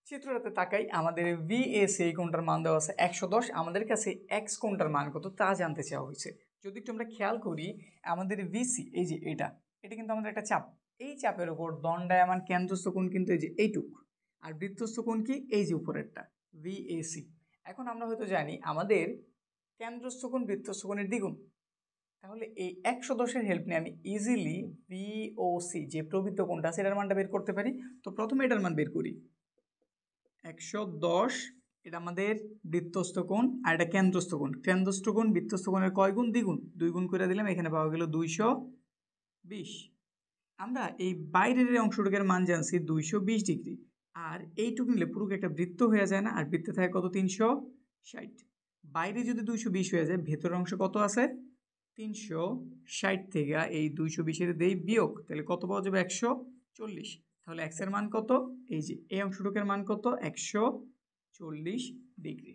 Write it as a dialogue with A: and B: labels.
A: চিত্রটাতে তাকাই, আমাদের ভিএসি এই কোণটার মান দেওয়া আছে 110, আমাদের কাছে এক্স কোণটার মান কত তা জানতে চাওয়া হয়েছে। যদি একটু আমরা খেয়াল করি, আমাদের ভিসি এই যে এটা কিন্তু আমাদের একটা চাপ, এই চাপের উপর দণ্ডায়মান কেন্দ্রস্থ কোণ কিন্তু এই যে এইটুক, আর বৃত্তস্থ কোণ কি এই যে উপরেরটা ভিএসি। এখন আমরা হয়তো জানি আমাদের কেন্দ্রস্থ কোণ বৃত্তস্থ কোণের দ্বিগুণ, তাহলে এই 110-এর হেল্প নিয়ে আমি ইজিলি ভিওসি যে প্রবৃত্ত কোণটা আছে এটার মানটা বের করতে পারি। তো প্রথমে এটার মান বের করি, 110 এটা আমাদের বৃত্তস্থ কোণ, আর এটা কেন্দ্রস্থ কোণ। কেন্দ্রস্থ কোণ বৃত্তস্থ কোণের কয় গুণ? দ্বিগুণ। 2 গুণ করে দিলাম, এখানে পাওয়া গেল 220। আমরা এই বাইরের অংশটুকের মান জানছি 220 ডিগ্রি, আর এইটুকু নিলে পুরো একটা বৃত্ত হয়ে যায় না? আর বৃত্তে থাকে কত? 360। বাইরে যদি 220 হয়ে যায়, ভেতরের অংশ কত আছে? 360 থেকে এই 220-এর দেই বিয়োগ, তাহলে কত পাওয়া যাবে? 140। তাহলে এক্স এর মান কত? এই যে এই অংশটুকের মান কত? 140 ডিগ্রি।